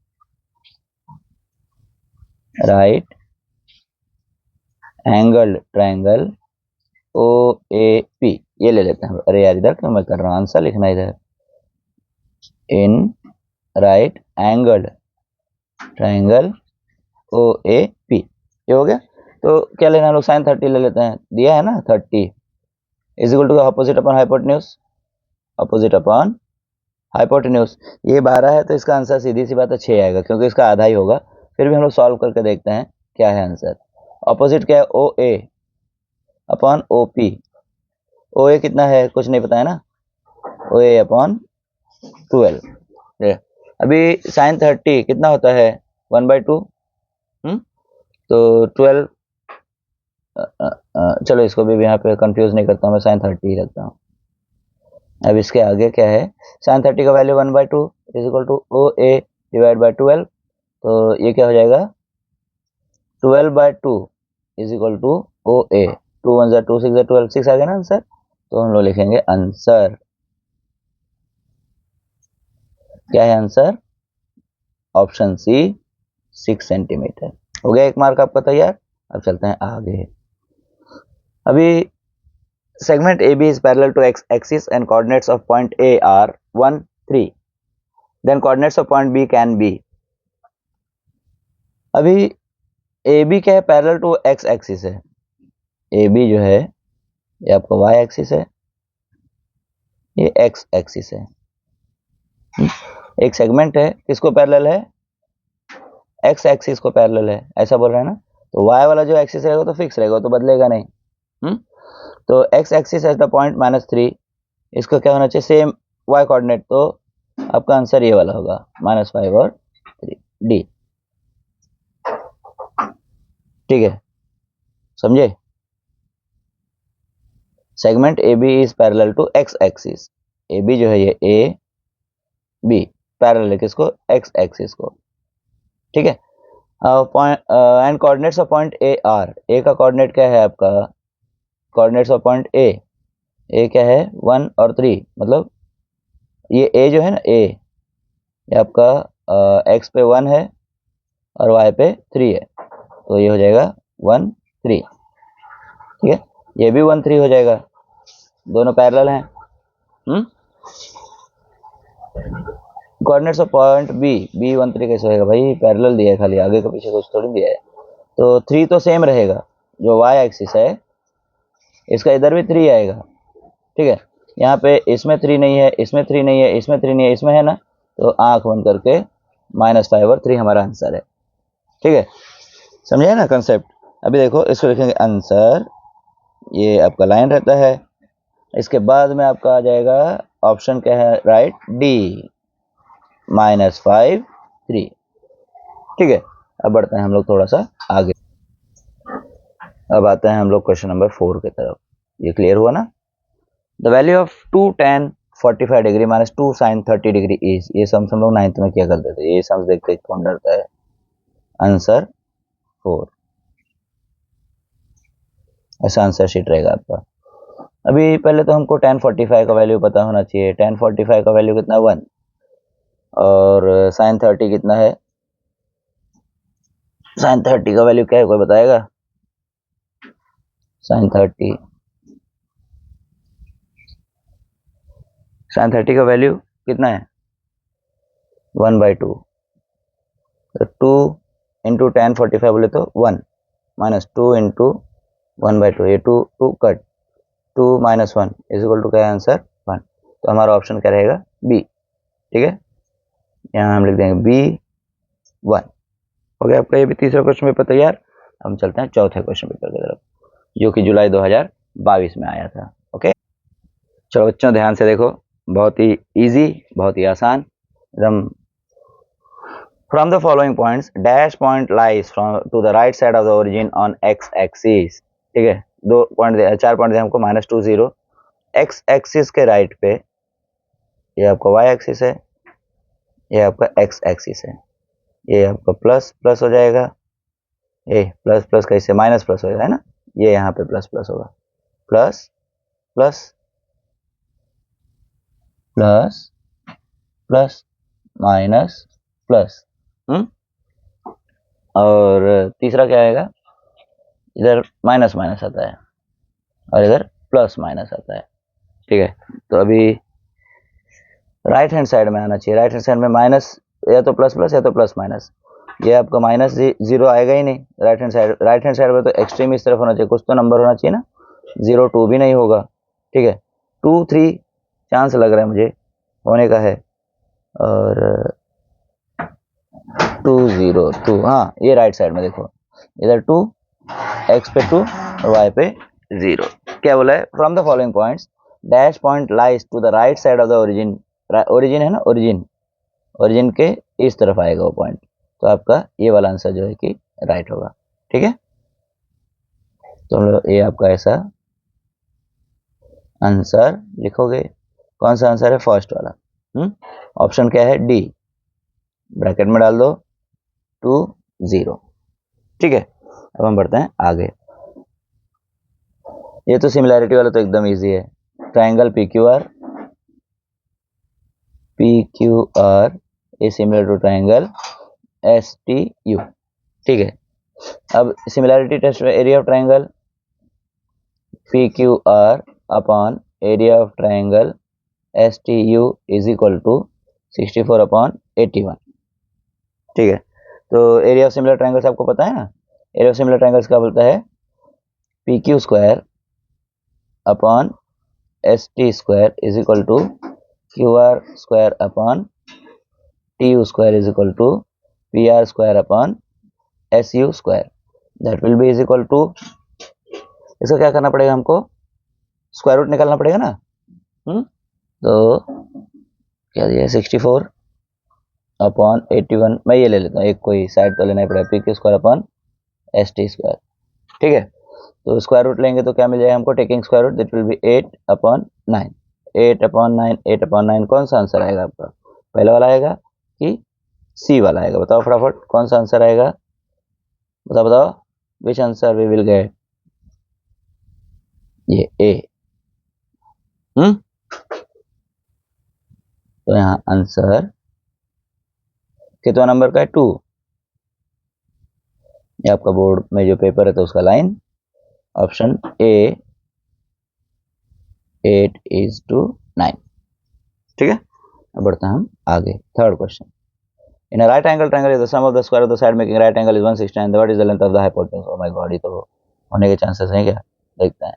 राइट एंगल ट्रायंगल OAP, ये ले लेते हैं। अरे यार इधर क्यों मैं कर रहा हूँ, आंसर लिखना इधर, इन राइट एंगल ट्रायंगल OAP, ये हो गया। तो क्या लेना है, लोग साइन 30 ले लेते हैं, दिया है ना 30 is equal to opposite upon hypotenuse, opposite upon hypotenuse, ये 12 है तो इसका आंसर सीधी सी बात है 6 आएगा, क्योंकि इसका आधा ही होगा। फिर भी हम लोग सॉल्व करके देखते हैं क्या है आंसर। अपोजिट क्या है, OA अपॉन OP, OA कितना है कुछ नहीं पता है ना, OA अपॉन 12, अभी साइन 30 कितना होता है 1/2, तो 12, चलो इसको भी यहाँ पे कंफ्यूज नहीं करता हूँ, मैं साइन 30 ही रखता हूँ। अब इसके आगे क्या है, साइन 30 का value 1/2 is equal to OA divide by 12, तो ये क्या हो जाएगा 12/2 इज इक्वल टू OA, 2 1 2 6 12, 6 आ गया ना आंसर। तो हम लोग लिखेंगे आंसर, क्या है आंसर, ऑप्शन सी 6 सेंटीमीटर। हो गया एक मार्क आपका तैयार। अब चलते हैं आगे। अभी segment AB is parallel to x axis and coordinates of point A are 1 3, then coordinates of point B can be, अभी AB क्या है, पैरेलल टू x एक्सिस है, AB जो है ये आपका y एक्सिस है, ये x एक्सिस है, एक सेगमेंट है किसको पैरेलल है, x एक्सिस को पैरेलल है, ऐसा बोल रहे हैं ना। तो y वाला जो एक्सिस रहेगा तो फिक्स रहेगा, तो बदलेगा नहीं। तो x axis at the point -3, इसका क्या होना चाहिए सेम y कोऑर्डिनेट, तो आपका आंसर ये वाला होगा -5 और 3 डी, ठीक है, समझे। Segment AB is parallel to x axis, AB जो है ये AB पैरेलल है किसको, x एक्सिस को, ठीक है। And coordinates of point A are, A का कोऑर्डिनेट क्या है आपका, कोऑर्डिनेट्स ऑफ पॉइंट A क्या है 1 और 3, मतलब ये A जो है ना A, ये आपका x पे 1 है और y पे 3 है, तो ये हो जाएगा 1 3, ठीक है, ये भी 1 3 हो जाएगा, दोनों पैरेलल हैं। कोऑर्डिनेट्स ऑफ पॉइंट B 1 3 कैसे होएगा भाई, पैरेलल दिया है खाली, आगे का पीछे कुछ थोड़ी दिया है, तो 3 तो सेम रहेगा, जो y एक्सिस है इसका इधर भी 3 आएगा, ठीक है। यहाँ पे इसमें 3 नहीं है, इसमें 3 नहीं है, इसमें 3 नहीं है, इसमें है ना, तो आंख बंद करके -5 और 3 हमारा आंसर है, ठीक है, समझे ना कंसेप्ट। अभी देखो इसको लिखेंगे आंसर, ये आपका लाइन रहता है, इसके बाद में आपका आ जाएगा ऑप्शन क्या है, राइट डी -5 3, ठीक है। अब बढ़ते हैं हम लोग थोड़ा सा आगे, अब आते हैं हम लोग क्वेश्चन नंबर 4 की तरफ। ये क्लियर हुआ ना, the value of 2 tan 45 degree -2 sin 30 degree is, ये सम हम लोग 9th में क्या करते थे, ये सम देखते कौन डरता है। आंसर 4, ऐसा आंसर शीट रहेगा आपका। अभी पहले तो हमको tan 45 का वैल्यू पता होना चाहिए, tan 45 का वैल्यू कितना 1, और sin 30 कितना है, sin 30 का वैल्यू क्या है कोई बताएगा, sin 30 का वैल्यू कितना है 1/2, तो 2 इंटू tan 45 बोले तो 1 -2 इंटू 1/2, ये 2 2 कट, 2 - 1 इज इक्वल टू क्या है आंसर 1। तो हमारा ऑप्शन क्या रहेगा बी। ठीक है, यहाँ हम लिख देंगे B1। हो गया आपका ये भी तीसरा क्वेश्चन पेपर तैयार। हम चलते हैं चौथे क्वेश्चन पेपर की तरफ, जो कि जुलाई 2022 में आया था। ओके, चलो बच्चों ध्यान से देखो, बहुत ही इजी, बहुत ही आसान एकदम। From the following points dash point lies from to the right side of the origin on X axis. ठीक है, 4 पॉइंट दे हमको, -2 0 एक्स एक्सिस के राइट पे, ये आपका वाई एक्सिस है, ये आपका एक्स एक्सिस है, ये आपका प्लस प्लस हो जाएगा, ये प्लस प्लस कैसे माइनस प्लस हो जाएगा, है ना, ये यहाँ पे प्लस प्लस होगा, plus plus plus plus minus plus. और तीसरा क्या आएगा, इधर माइनस माइनस आता है और इधर प्लस माइनस आता है। ठीक है, तो अभी राइट हैंड साइड में आना चाहिए, राइट हैंड साइड में माइनस या तो प्लस प्लस या तो प्लस माइनस, ये आपका -0 आएगा ही नहीं। राइट हैंड साइड में तो एक्सट्रीम इस तरफ होना चाहिए, कुछ तो नंबर होना चाहिए ना, 0 2 भी नहीं होगा। ठीक है, 2 3 चांस लग रहा है मुझे होने का है, और 2 0 2, हाँ ये राइट साइड में देखो, इधर 2, एक्स पे 2 और वाई पे 0। क्या बोला है, from the following points dash point lies to the right side of the origin. Origin है ना, ओरिजिन के इस तरफ आएगा वो पॉइंट, तो आपका ये वाला आंसर जो है कि राइट होगा। ठीक है, तो हम लोग ये आपका ऐसा आंसर लिखोगे। कौन सा आंसर है, फर्स्ट वाला। ऑप्शन क्या है, डी, ब्रैकेट में डाल दो 2 0। ठीक है, अब हम बढ़ते हैं आगे। ये तो सिमिलैरिटी वाला तो एकदम इजी है, triangle PQR is similar to triangle STU। ठीक है, अब सिमिलैरिटी टेस्ट में area of triangle PQR upon area of triangle STU is equal to 64 upon 81। ठीक है, तो एरिया ऑफ सिमिलर ट्राइंगल्स आपको पता है ना, एरिया ऑफ सिमिलर ट्राइंगल्स क्या बोलता है, PQ square upon ST square is equal to QR square upon TU square is equal to PR square upon SU square, that will be is equal to, इसका क्या करना पड़ेगा हमको, square root निकालना पड़ेगा ना। तो क्या दिया, 64 अपॉन 81, मैं ये ले लेता हूँ, एक कोई साइड तो लेना ही पड़ेगा, PQ square upon ST square. ठीक है, तो स्क्वायर रूट लेंगे तो क्या मिल जाएगा हमको, taking square root that will be 8 upon 9। 8 upon 9, 8 upon 9, कौन सा आंसर आएगा आपका, पहले वाला आएगा कि सी वाला आएगा, बताओ फटाफट कौन सा आंसर आएगा, बताओ बताओ, which answer we will get, ये ए। तो यहाँ आंसर कितना नंबर का है, 2। ये आपका बोर्ड में जो पेपर है तो उसका लाइन, ऑप्शन ए 8:9। ठीक है, अब बढ़ते हैं हम आगे, third question. In a right angle triangle the sum of the square of the side making right angle is 169, what is the length of the hypotenuse. Oh my god, ये तो होने के चांसेस हैं क्या, देखते हैं।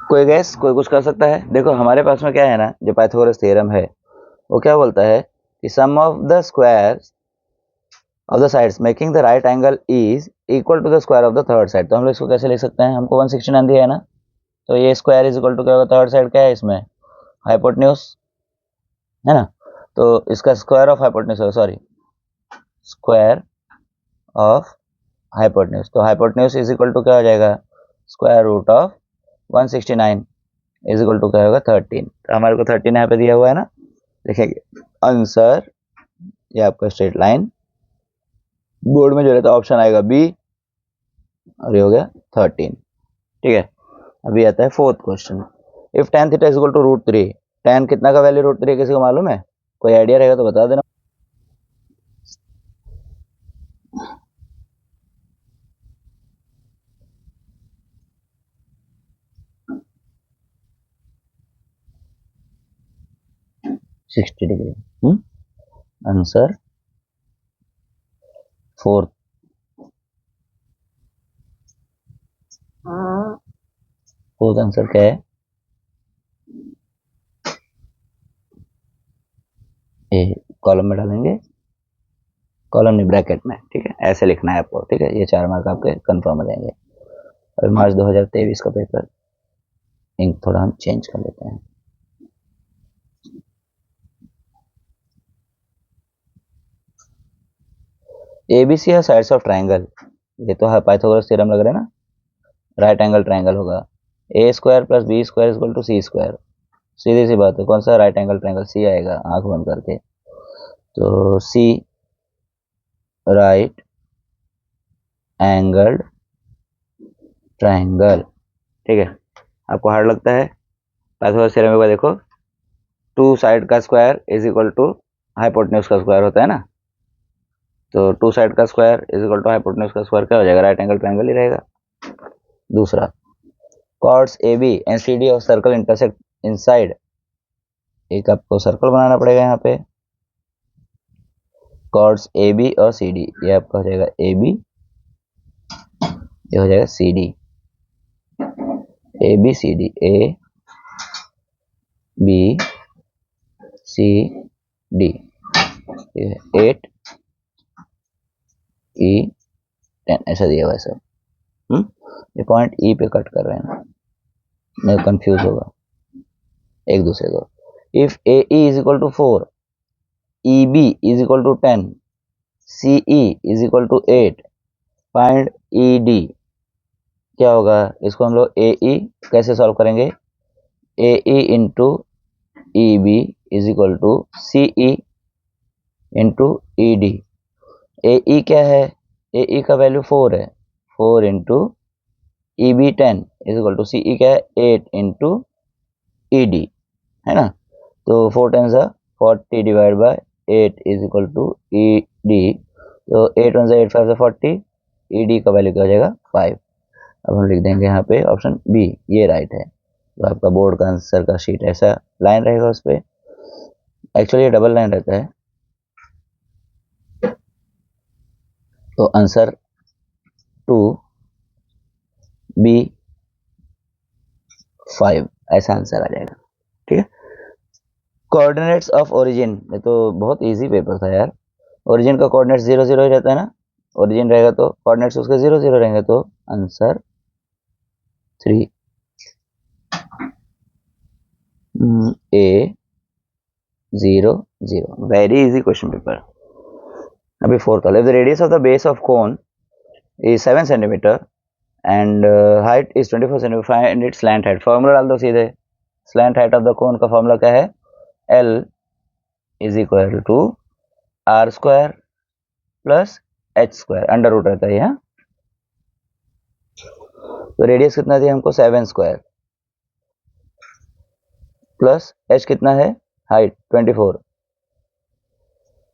कोई गैस, कोई कुछ कर सकता है। देखो हमारे पास में क्या है ना, जो पाइथागोरस थ्योरम है वो क्या बोलता है कि sum of the squares of the sides making the right angle is equal to the square of the third side. तो हम लोग इसको कैसे लिख सकते हैं, हमको 169 दिया है ना, तो ये स्क्वायर इज इक्वल टू क्या होगा, थर्ड साइड क्या है इसमें, हाइपोटेन्यूज है ना, तो इसका स्क्वायर ऑफ हाइपोटेन्यूज होगा, सॉरी स्क्वायर ऑफ हाइपोटेन्यूज, तो हाइपोटेन्यूज इज इक्वल टू क्या हो जाएगा, square root of 169 is equal to क्या होगा 13। तो हमारे को 13 यहाँ पे दिया हुआ है ना, लिखेंगे आंसर, ये आपका स्ट्रेट लाइन, बोर्ड में जो रहता है ऑप्शन आएगा बी, और ये हो गया 13। ठीक है, अभी आता है fourth question. If tan theta is equal to √3, tan कितना का वैल्यू √3 किसी को मालूम है, कोई आइडिया रहेगा तो बता देना। Sixty degree. Answer fourth answer क्या है? ए। कॉलम में डालेंगे, कॉलम नहीं ब्रैकेट में, ठीक है, ऐसे लिखना है आपको, ठीक है। ये 4 मार्क आपके कंफर्म हो जाएंगे। अभी मार्च 2023 का पेपर, इंक थोड़ा हम चेंज कर लेते हैं। एबीसी है साइड्स ऑफ ट्राइंगल, ये तो है पाइथागोरस थ्योरम लग रहा है ना। राइट एंगल ट्राइंगल होगा A square plus B square equal to C square. सीधी सी बात है, कौन सा राइट एंगल ट्राइंगल? सी आएगा आंख बंद करके। तो सी राइट एंगल्ड ट्राइंगल, ठीक है। आपको हार्ड लगता है? पाइथागोरस थ्योरम में देखो, टू साइड का square is equal to hypotenuse का स्क्वायर होता है ना। तो टू साइड का square is equal to hypotenuse का स्क्वायर क्या हो जाएगा? राइट एंगल ट्राइंगल ही रहेगा। दूसरा, chords A B and C D of circle intersect inside, एक आपको सर्कल बनाना पड़ेगा यहाँ पे। कॉर्ड्स ए बी और सी डी, ये आपका हो जाएगा ए बी, ये हो जाएगा C D. A B C D, A B C D, ये 8 ई 10 ऐसा दिया हुआ है सब। ये पॉइंट ई पे कट कर रहे हैं ना, नहीं कंफ्यूज होगा एक दूसरे को। If A E is equal to 4, E B is equal to 10, C E is equal to 8, find E D. क्या होगा? इसको हम लोग ए ई कैसे सॉल्व करेंगे? A E into E B is equal to C E into E D. A E क्या है? A E का वैल्यू 4 है, 4 into E B 10 is equal to C E क्या है? 8 इंटू ई डी, है ना। तो 4 10 40 divide by 8 is equal to E D. तो 8 1 8 5 40, ई डी का वैल्यू क्या हो जाएगा? 5। अब हम लिख देंगे यहाँ पे ऑप्शन बी, ये राइट है। तो आपका बोर्ड का आंसर का शीट ऐसा लाइन रहेगा उस पर, एक्चुअली ये डबल लाइन रहता है। तो आंसर 2 बी 5 ऐसा आंसर आ जाएगा, ठीक है। कोऑर्डिनेट्स ऑफ ओरिजिन, ये तो बहुत इजी पेपर था यार। ओरिजिन का कोऑर्डिनेट्स 0 0 ही रहता है ना। ओरिजिन रहेगा तो कोऑर्डिनेट्स उसके 0 0 रहेंगे, तो answer 3 A 0 0। Very easy question paper. अभी फोर्थ वाला, the radius of the base of cone is 7 centimetre and height is 24 centimetre, find its slant height. Formula डाल दो सीधे। Slant height of the cone का फॉर्मूला क्या है? L is equal to are square plus H square, under root रहता है यहाँ। तो रेडियस कितना दिया हमको? 7 स्क्वायर प्लस एच कितना है? हाइट 24।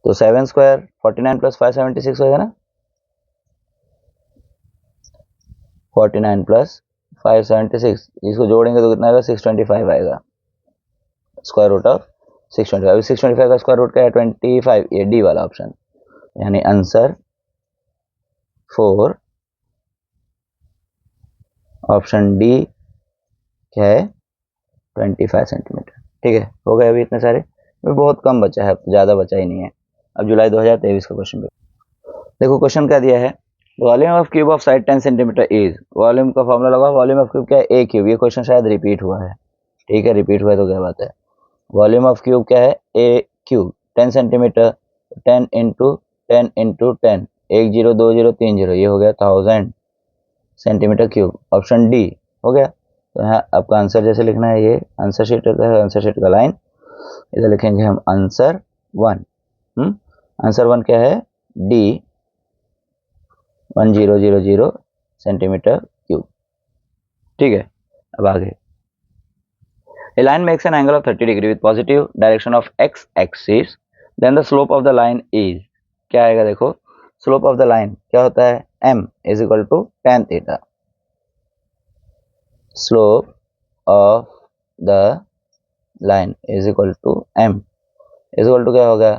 तो 7 स्क्वायर 49 प्लस 5 76 होगा ना। 49 प्लस 5 76, इसको जोड़ेंगे तो कितना आएगा? 625 आएगा, स्क्वायर रूट ऑफ 625। अभी 625 का स्क्वायर रूट क्या है? 25, ये डी वाला ऑप्शन, यानी आंसर 4 ऑप्शन डी क्या है? 25 सेंटीमीटर, ठीक है। हो गए अभी इतने सारे, बहुत कम बचा है, ज़्यादा बचा ही नहीं है। अब जुलाई 2023 का क्वेश्चन देखो। क्वेश्चन क्या दिया है? Volume of cube of side 10 centimetre is, volume का फॉर्मूला लगा, वॉल्यूम ऑफ क्यूब क्या है? ए क्यूब। ये क्वेश्चन शायद रिपीट हुआ है, ठीक है, रिपीट हुआ है तो क्या बात है। वॉल्यूम ऑफ क्यूब क्या है? ए क्यूब 10 सेंटीमीटर, 10 इंटू 10 इंटू 10, 1 0 2 0 3 0, ये हो गया 1000 सेंटीमीटर क्यूब। ऑप्शन डी हो गया। तो यहाँ आपका आंसर जैसे लिखना है, ये आंसर शीट रहता है, आंसर शीट का लाइन इधर लिखेंगे हम आंसर 1। आंसर 1 क्या है? डी 1000 सेंटीमीटर क्यूब, ठीक है। अब आगे A line makes an angle of 30 degree with positive direction of x axis, then the slope of the line is, क्या आएगा देखो, स्लोप ऑफ द लाइन क्या होता है, m is equal to tan theta, slope of the line is equal to m is equal to क्या होगा,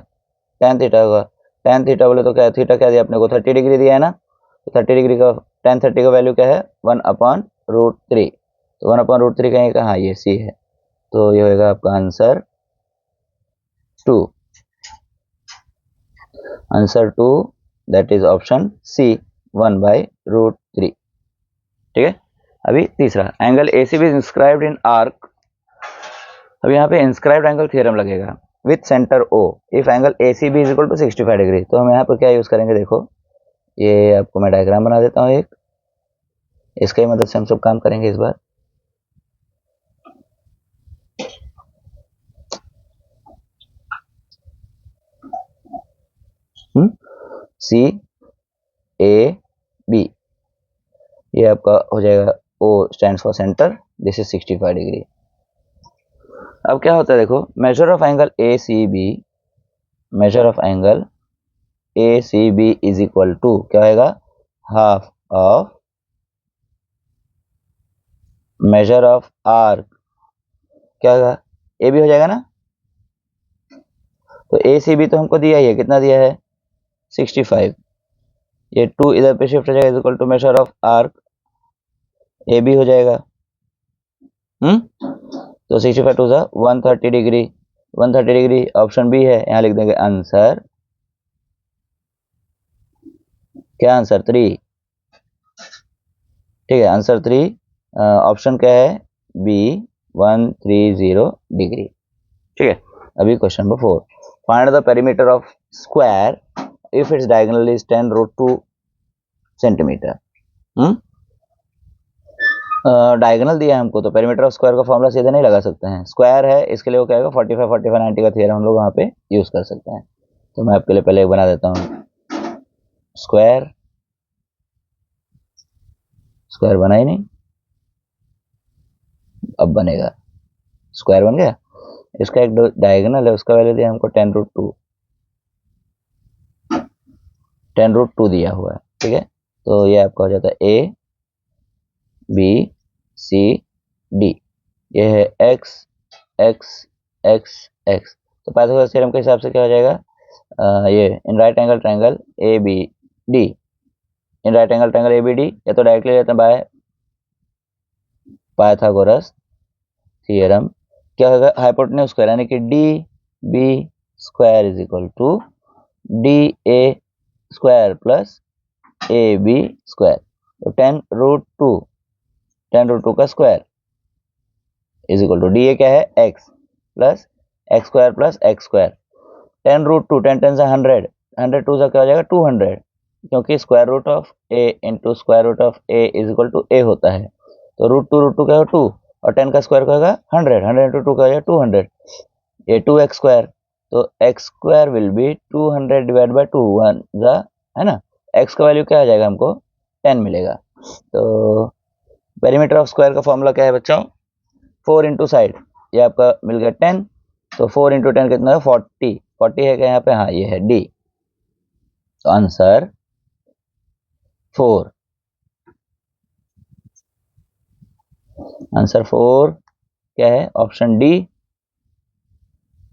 tan theta होगा। tan theta बोले तो क्या, थीटा क्या दिया अपने को, 30 डिग्री दिया है ना, तो 30 डिग्री का tan 30 का वैल्यू क्या है, 1/√3, तो 1/√3 कहीं का, हाँ ये c है, तो ये होगा आपका answer 2, answer 2 that is option C 1/√3। ठीक है, अभी तीसरा, angle ACB is inscribed in arc. अब यहाँ पे इंस्क्राइब्ड एंगल थ्योरम लगेगा with centre O if angle ACB is equal to 65 degree. तो हम यहाँ पर क्या यूज करेंगे, देखो ये आपको मैं डायग्राम बना देता हूँ एक, इसके मदद से हम सब काम करेंगे इस बार। सी ए बी, ये आपका हो जाएगा, O stands for centre, this is 65 degree. अब क्या होता है देखो, measure of angle A C B, measure of angle A C B is equal to क्या होगा, half of measure of arc, क्या होगा, ए बी हो जाएगा ना, तो ए सी बी तो हमको दिया ही है, कितना दिया है, 65, ये 2 इधर पे शिफ्ट हो जाएगा, is equal to measure of arc A B हो जाएगा। तो 65 टू ज़ा 130 डिग्री, 130 डिग्री ऑप्शन बी है, यहाँ लिख देंगे आंसर, क्या आंसर 3। ठीक है, आंसर 3 ऑप्शन क्या है, बी 130 डिग्री। ठीक है, अभी question number 4, find the perimeter of square if its diagonal is 10√2 centimetre. Diagonal दिया है हमको, तो पेरीमीटर ऑफ स्क्वायर का फॉर्मूला सीधे नहीं लगा सकते हैं, स्क्वायर है इसके लिए वो क्या होगा, 45 45 90 का थ्योरम हम लोग वहाँ पे यूज कर सकते हैं। तो मैं आपके लिए पहले एक बना देता हूँ, स्क्वायर, स्क्वायर बना ही नहीं, अब बनेगा, स्क्वायर बन गया। इसका एक डायगोनल है, उसका वैल्यू दिया हमको 10√2, 10√2 दिया हुआ है। ठीक है, तो ये आपका हो जाता है ए बी सी डी, ये है एक्स एक्स एक्स एक्स, तो पाइथागोरस थ्योरम के हिसाब से क्या हो जाएगा, ये in right angle triangle A B D, in right angle triangle A B D, या तो डायरेक्टली लेते हैं बाय पाइथागोरस थ्योरम, क्या होगा, हाइपोटेन्यूज स्क्वायर यानी कि D B square is equal to D A square plus A B square, तो 10√2 का square is equal to D A क्या है, X plus X square plus X square, 10√2, 10 10 से 100, 100 2 से क्या हो जाएगा 200, क्योंकि square root of A into square root of A is equal to A होता है, तो √2 क्या होगा 2, और 10 का स्क्वायर क्या होगा 100, 100 इंटू 2 का हो जाएगा 200, ये 2x स्क्वायर, तो x square will be 200 divide by 2, 1 है ना, x का वैल्यू क्या आ जाएगा हमको 10 मिलेगा। तो पेरीमीटर ऑफ स्क्वायर का फॉर्मूला क्या है बच्चों, 4 इंटू साइड, ये आपका मिल गया 10, तो 4 इंटू 10 कितना है 40, 40 है क्या यहाँ पे, हाँ ये है डी, तो आंसर 4, आंसर 4 क्या है, ऑप्शन डी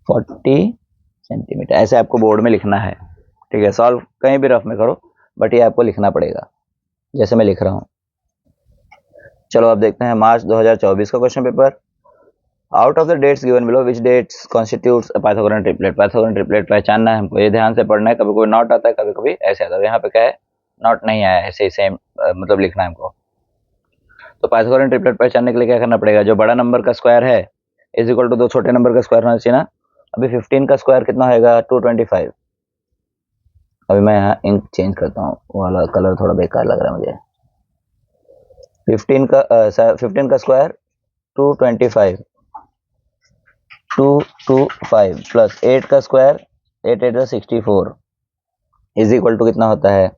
40 सेंटीमीटर। ऐसे आपको बोर्ड में लिखना है, ठीक है, सॉल्व कहीं भी रफ में करो, बट ये आपको लिखना पड़ेगा जैसे मैं लिख रहा हूँ। चलो अब देखते हैं मार्च 2024 का question paper. Out of the dates given below which dates constitutes Pythagorean triplet, Pythagorean triplet पहचानना है हमको, ये ध्यान से पढ़ना है, कभी कोई नॉट आता है कभी कभी ऐसे आता है, यहाँ पे क्या है नॉट नहीं आया, ऐसे ही सेम मतलब लिखना है हमको। तो पाइथागोरन ट्रिपलेट पहचानने के लिए क्या करना पड़ेगा, जो बड़ा नंबर का स्क्वायर है इज इक्वल टू दो छोटे नंबर का स्क्वायर होना चाहिए ना। अभी 15 का स्क्वायर कितना होगा 225, अभी मैं यहाँ इंक चेंज करता हूँ, वाला कलर थोड़ा बेकार लग रहा है मुझे। 15 का स्क्वायर 225, 225 प्लस 8 का स्क्वायर 8 8 64 इज इक्वल टू कितना होता है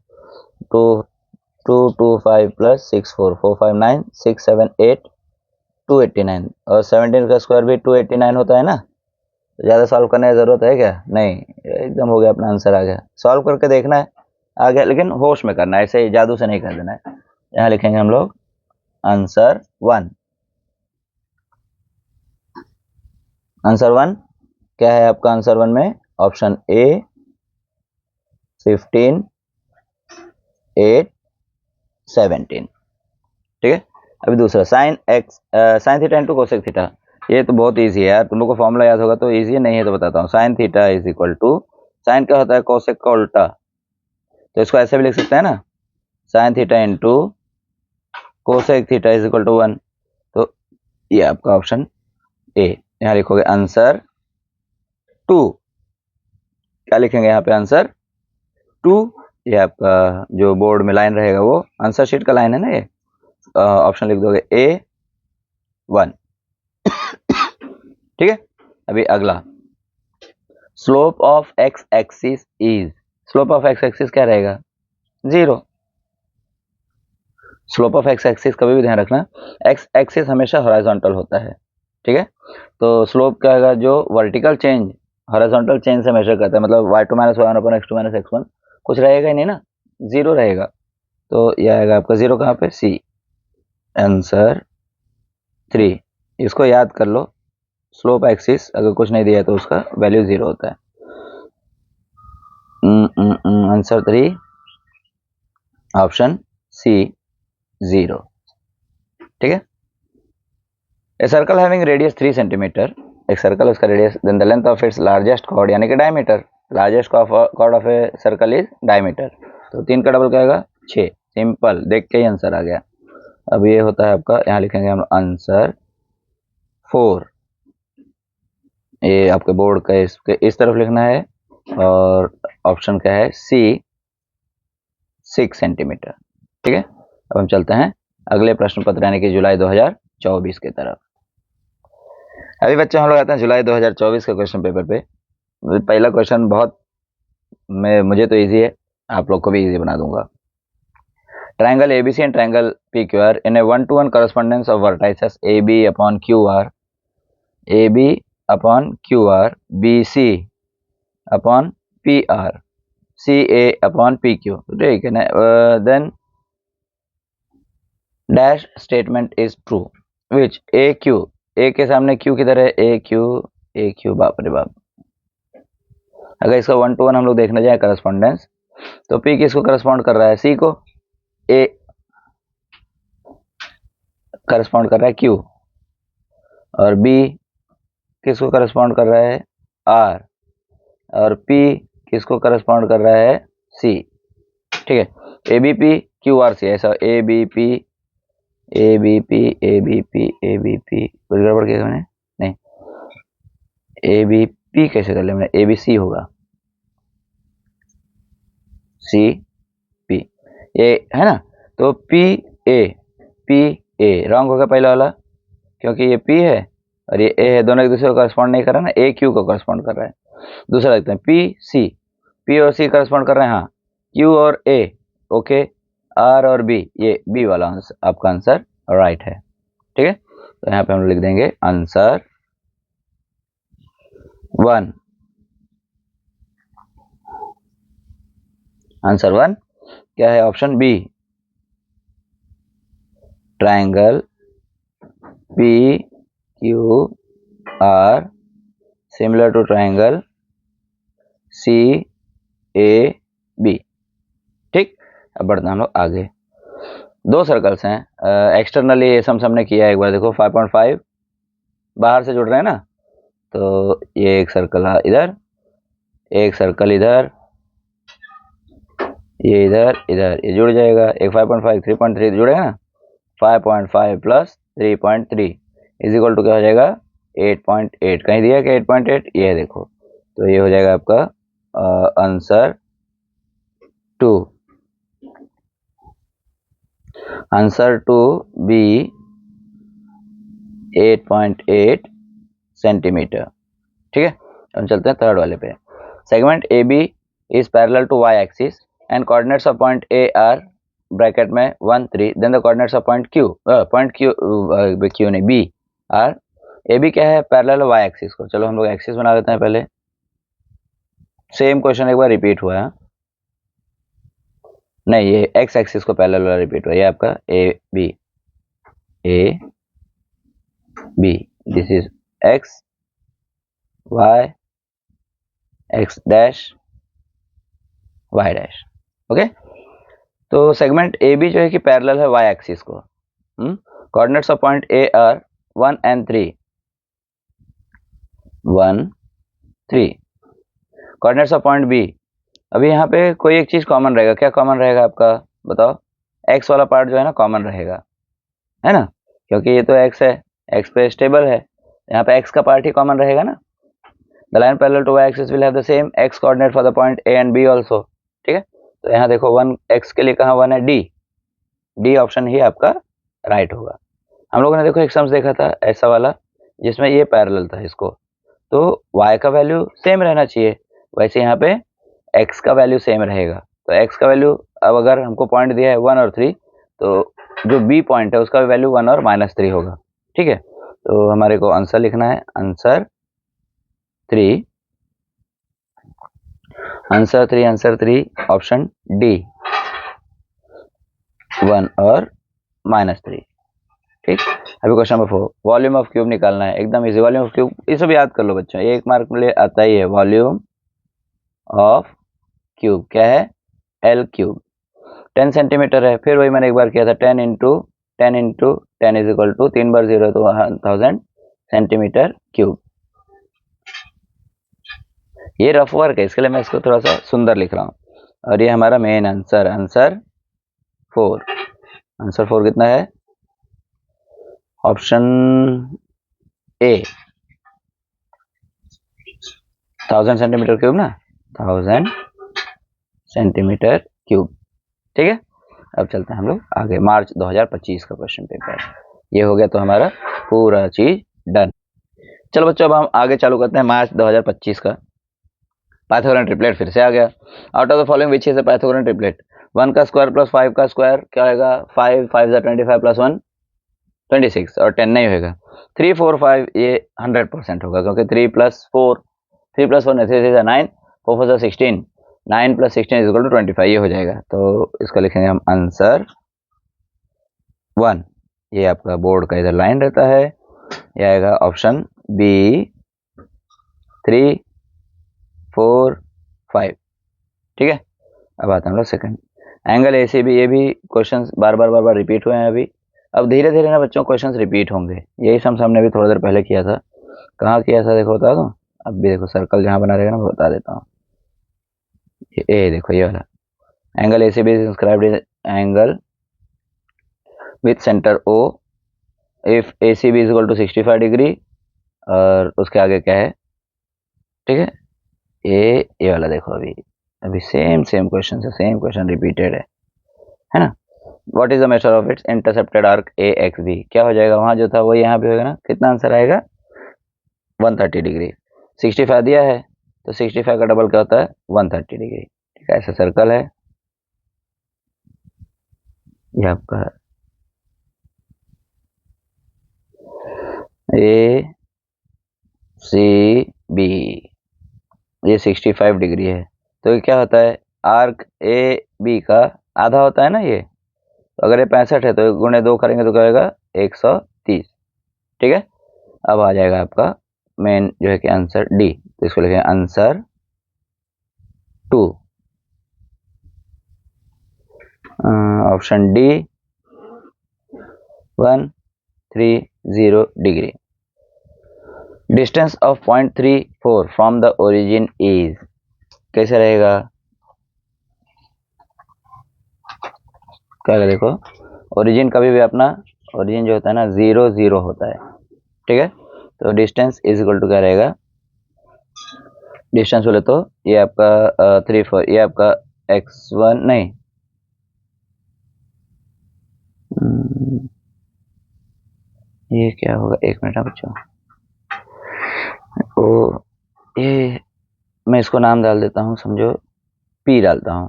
225 प्लस 64 459 678 289 और 17 का स्क्वायर भी 289 होता है ना। तो ज़्यादा सॉल्व करने की ज़रूरत है क्या? नहीं, एकदम हो गया, अपना आंसर आ गया। सॉल्व करके देखना है, आ गया, लेकिन होश में करना है, ऐसे ही जादू से नहीं कर देना है। यहाँ लिखेंगे हम लोग आंसर 1। आंसर 1 क्या है आपका? आंसर 1 में ऑप्शन ए 15, 8, 17। ठीक है। अभी दूसरा sine x, sign theta into cosec theta. ये तो बहुत इजी है यार, तुम लोग को फॉर्मूला याद होगा तो इजी है, नहीं है तो बताता हूँ। Sine theta is equal to, sine क्या होता है? कोसेक का उल्टा, तो इसको ऐसे भी लिख सकते हैं ना, sine theta into cosec theta is equal to 1। तो ये आपका ऑप्शन ए। यहाँ लिखोगे आंसर 2। क्या लिखेंगे यहाँ पे? आंसर 2। ये आपका जो बोर्ड में लाइन रहेगा वो आंसर शीट का लाइन है ना, ये ऑप्शन लिख दोगे ए 1। ठीक है। अभी अगला, slope of x axis is, slope of x axis क्या रहेगा? 0। स्लोप ऑफ एक्स एक्सिस कभी भी ध्यान रखना, एक्स एक्सिस हमेशा हॉरिजॉन्टल होता है। ठीक है। तो स्लोप क्या होगा? जो वर्टिकल चेंज हॉरिजॉन्टल चेंज से मेजर करता है, मतलब y2 माइनस वन अपन x2 माइनस x1, कुछ रहेगा ही नहीं ना, 0 रहेगा। तो यह आएगा आपका 0 कहाँ पे? सी, आंसर 3। इसको याद कर लो, स्लोप एक्सिस अगर कुछ नहीं दिया तो उसका वैल्यू 0 होता है। Answer 3, option C 0। ठीक है। A circle having radius 3 centimetre, एक सर्कल उसका radius, then the length of its largest chord यानी कि diameter, largest chord of a circle is diameter. तो 3 का डबल क्या होगा? 6। सिंपल, देख के ही आंसर आ गया। अब ये होता है आपका, यहाँ लिखेंगे हम आंसर 4। ये आपके बोर्ड का इस तरफ लिखना है, और ऑप्शन क्या है? सी 6 सेंटीमीटर। ठीक है। अब हम चलते हैं अगले प्रश्न पत्र यानी कि जुलाई 2024 की तरफ। अभी बच्चे हम लोग आते हैं जुलाई 2024 के क्वेश्चन पेपर पे। पहला क्वेश्चन बहुत मुझे तो इजी है, आप लोग को भी इजी बना दूंगा। Triangle ABC and triangle PQR in A 1-to-1 correspondence of vertices AB upon QR, AB upon QR, BC upon PR, CA upon PQ। ठीक है ना। Then dash statement is true which AQ, A के सामने Q किधर है? AQ, बाप रे बाप। अगर इसका 1-to-1 हम लोग देखने जाए करस्पॉन्डेंस, तो P किसको करस्पॉन्ड कर रहा है? C को। A करस्पॉन्ड कर रहा है Q, और B किसको करस्पॉन्ड कर रहा है? R, और P किसको करस्पॉन्ड कर रहा है? C। ठीक है। ABP QRC, ऐसा ABP कुछ गड़बड़ किया मैंने? नहीं, ABP कैसे कर लिया मैंने? ABC होगा, CP ये है ना। तो PA रॉन्ग होगा पहला वाला, क्योंकि ये P है और ये A है, दोनों एक दूसरे को करस्पॉन्ड नहीं कर रहा ना, AQ को करस्पॉन्ड कर रहा है। दूसरा देखते हैं P और C करस्पॉन्ड कर रहे हैं, हाँ। Q और A ओके, R और B, ये B वाला आपका आंसर राइट है। ठीक है। तो यहाँ पे हम लिख देंगे आंसर 1। आंसर 1 क्या है? Option B, triangle PQR similar to triangle CAB। ठीक। अब बढ़ते हैं हम लोग आगे। 2 सर्कल्स हैं, एक्सटर्नली ये सम हमने किया है, एक बार देखो 5.5 बाहर से जुड़ रहे हैं ना, तो ये एक सर्कल इधर, एक सर्कल इधर, ये इधर इधर, ये जुड़ जाएगा। एक 5.5 3.3 जुड़ेगा ना, 5.5 प्लस 3.3 इज इक्वल टू क्या हो जाएगा? 8.8। कहीं दिया क्या 8.8? ये देखो, तो ये हो जाएगा आपका आंसर 2। Answer 2 B 8.8 centimetre. ठीक है। हम चलते हैं थर्ड वाले पे। Segment A B is parallel to Y axis and coordinates of point A are bracket में 1 3, then the coordinates of point Q नहीं बी और ए बी क्या है, पैरेलल वाई एक्सिस को। चलो हम लोग एक्सिस बना लेते हैं पहले। सेम क्वेश्चन एक बार रिपीट हुआ है, नहीं ये एक्स एक्सिस को पैरेलल वाला रिपीट हुआ। ये आपका A B this is x y x dash y dash. Okay, तो सेगमेंट ए बी जो है कि पैरेलल है वाई एक्सिस को। Coordinates of point A are 1 and 3 1 3। Coordinates of point B, अभी यहाँ पे कोई एक चीज कॉमन रहेगा। क्या कॉमन रहेगा आपका, बताओ। एक्स वाला पार्ट जो है ना कॉमन रहेगा, है ना, क्योंकि ये तो एक्स है, एक्स पे स्टेबल है, यहाँ पे एक्स का पार्ट ही कॉमन रहेगा ना। The line parallel to Y axis will have the same x coordinate for the point A and B also. ठीक है, तो यहाँ देखो 1 एक्स के लिए कहाँ 1 है, डी ऑप्शन ही आपका राइट होगा। हम लोगों ने देखो एक सम्स देखा था ऐसा वाला जिसमें ये पैरेलल था इसको, तो y का वैल्यू सेम रहना चाहिए, वैसे यहाँ पे x का वैल्यू सेम रहेगा। तो x का वैल्यू, अब अगर हमको पॉइंट दिया है 1 और 3, तो जो b पॉइंट है उसका वैल्यू 1 और -3 होगा। ठीक है, तो हमारे को आंसर लिखना है, आंसर 3 ऑप्शन डी 1 और -3। ठीक, अभी question number 4, volume of cube निकालना है। एकदम इजी, वॉल्यूम ऑफ क्यूब ये सब याद कर लो बच्चों, 1 मार्क में आता ही है। वॉल्यूम ऑफ क्यूब क्या है, एल क्यूब। 10 सेंटीमीटर है, फिर वही मैंने एक बार किया था, 10 इंटू 10 इज इक्वल टू 3 बार 0 तो 1000 सेंटीमीटर क्यूब। ये रफ वर्क है, इसके लिए मैं इसको थोड़ा सा सुंदर लिख रहा हूँ। और ये हमारा मेन आंसर, आंसर 4 कितना है, ऑप्शन ए 1000 सेंटीमीटर क्यूब ना, 1000 सेंटीमीटर क्यूब। ठीक है, अब चलते हैं हम लोग आगे। मार्च 2025 का क्वेश्चन पेपर ये हो गया, तो हमारा पूरा चीज डन। चलो बच्चों, अब हम आगे चालू करते हैं मार्च 2025 का। पाइथागोरन ट्रिपलेट फिर से आ गया। Out of the following which is a Pythagorean triplet. 1 का स्क्वायर प्लस 5 का स्क्वायर क्या होगा, 5 5 25 प्लस 1 26 और 10 नहीं होगा। 3 4 5 ये 100% होगा, क्योंकि 3 प्लस 4 नहीं, 3 3 9 4 4 16 9 प्लस 16 इज इक्वल टू 25, ये हो जाएगा। तो इसका लिखेंगे हम आंसर 1। ये आपका बोर्ड का इधर लाइन रहता है, ये आएगा ऑप्शन बी 3 4 5। ठीक है, अब आते हैं हम लोग सेकंड, एंगल एसीबी। ये भी क्वेश्चंस बार बार रिपीट हुए हैं अभी। अब धीरे धीरे ना बच्चों क्वेश्चंस रिपीट होंगे। यही सम हमने भी थोड़ी देर पहले किया था। कहाँ किया था देखो, बता दो। अब भी देखो सर्कल जहाँ बना रहेगा ना वो बता देता हूँ। ये देखो ये वाला angle ACB is inscribed in angle with centre O if ACB is equal to 65 डिग्री। और उसके आगे क्या है, ठीक है, ये वाला देखो। अभी सेम क्वेश्चन है, सेम क्वेश्चन रिपीटेड है ना। What is the measure of its intercepted arc A X B. क्या हो जाएगा, वहां जो था वो यहाँ पे होगा ना। कितना आंसर आएगा, 130 डिग्री। 65 दिया है तो 65 का डबल क्या होता है, 130 डिग्री। ठीक है, ऐसा सर्कल है ये आपका ए सी बी, ये 65 डिग्री है। तो ये क्या होता है, आर्क ए बी का आधा होता है ना ये। तो अगर ये 65 है तो गुणे 2 करेंगे तो क्या होगा, 130। ठीक है, अब आ जाएगा आपका मेन जो है कि आंसर डी। तो इसको लिखेंगे answer 2, option D 130 degree. Distance of 0.34 from the origin is, कैसे रहेगा, क्या देखो, ओरिजिन कभी भी अपना ओरिजिन जो होता है ना 0 0 होता है। ठीक है, तो डिस्टेंस इज इक्वल टू क्या रहेगा, डिस्टेंस बोले तो ये आपका 3 4, ये आपका x1 नहीं, ये क्या होगा, एक मिनट बच्चों। ओ ये मैं इसको नाम डाल देता हूँ, समझो p डालता हूँ,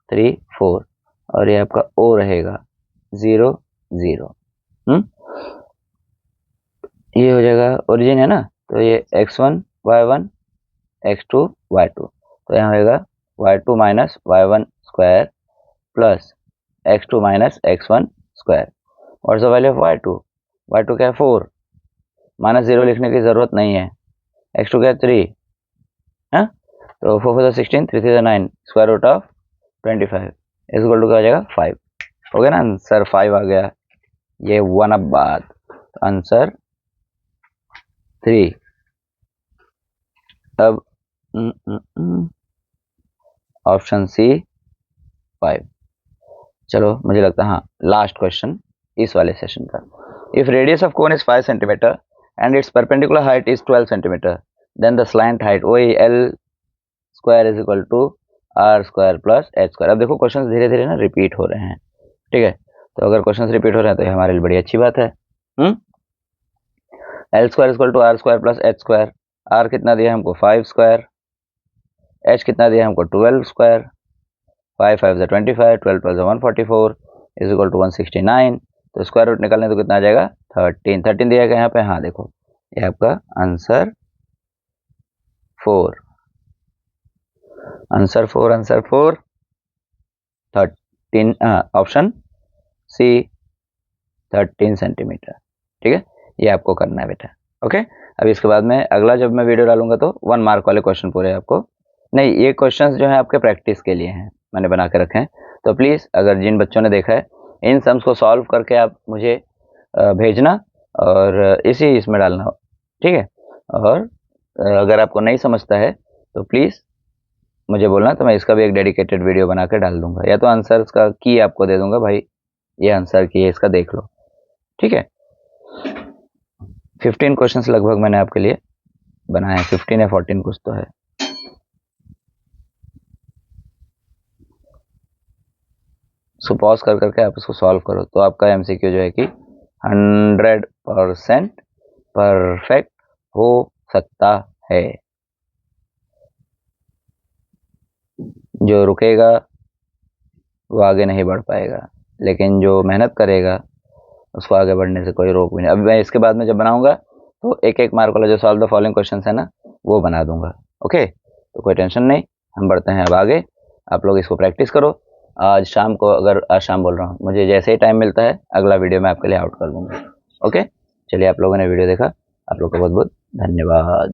3 4 और ये आपका o रहेगा 0 0। ये हो जाएगा ओरिजिन है ना, तो ये x1 y1 x2 y2, तो यहाँ होगा y2 minus y1 square plus x2 minus x1 square. What's the value of y2? y2 क्या है 4, माइनस 0 लिखने की ज़रूरत नहीं है। x2 क्या है 3 है, तो 4 4 16 3 3 9 square root of 25 is equal to क्या हो जाएगा 5। हो गया ना आंसर 5 आ गया। ये 1 अब बात, तो आंसर 3। अब ऑप्शन सी 5। चलो मुझे लगता है हाँ लास्ट क्वेश्चन इस वाले सेशन का। If radius of cone is 5 centimetre and its perpendicular height is 12 centimetre then the slant height वही L square is equal to are square plus H square. अब देखो क्वेश्चन धीरे धीरे ना रिपीट हो रहे हैं, ठीक है, तो अगर क्वेश्चन रिपीट हो रहे हैं तो ये हमारे लिए बड़ी अच्छी बात है। L square equal to are square plus H square. R कितना दिया हमको 5 स्क्वायर, एच कितना दिया हमको 12 स्क्वायर, 5 5 से 25, 12 12 से 144 इज इक्वल टू 169। तो स्क्वायर रूट निकालने तो कितना आ जाएगा 13। 13 दिया गया यहाँ पे, हाँ देखो ये आपका answer 4, answer 4, answer 4 13, option C 13 centimetre. ठीक है, ये आपको करना है बेटा। ओके, अब इसके बाद में अगला जब मैं वीडियो डालूंगा तो 1 मार्क वाले क्वेश्चन पूरे आपको नहीं, ये क्वेश्चंस जो है आपके प्रैक्टिस के लिए हैं, मैंने बना के रखे हैं। तो प्लीज़ अगर जिन बच्चों ने देखा है इन सम्स को सॉल्व करके आप मुझे भेजना और इसी इसमें डालना, ठीक है। और अगर आपको नहीं समझता है तो प्लीज़ मुझे बोलना, तो मैं इसका भी एक डेडिकेटेड वीडियो बना के डाल दूंगा, या तो आंसर्स का की आपको दे दूंगा, भाई ये आंसर की है इसका देख लो, ठीक है। 15 क्वेश्चंस लगभग मैंने आपके लिए बनाए हैं, 15 या 14 कुछ तो है। सो पॉज कर करके आप इसको सॉल्व करो तो आपका एमसीक्यू जो है कि 100% परफेक्ट हो सकता है। जो रुकेगा वो आगे नहीं बढ़ पाएगा, लेकिन जो मेहनत करेगा उसको आगे बढ़ने से कोई रोक भी नहीं। अभी मैं इसके बाद में जब बनाऊंगा तो एक एक मार्क वाला जो सॉल्व द फॉलोइंग क्वेश्चन है ना वो बना दूंगा। ओके, तो कोई टेंशन नहीं, हम बढ़ते हैं अब आगे। आप लोग इसको प्रैक्टिस करो। आज शाम को, अगर आज शाम बोल रहा हूँ, मुझे जैसे ही टाइम मिलता है अगला वीडियो मैं आपके लिए आउट कर दूंगा। ओके, चलिए आप लोगों ने वीडियो देखा, आप लोग को बहुत बहुत धन्यवाद।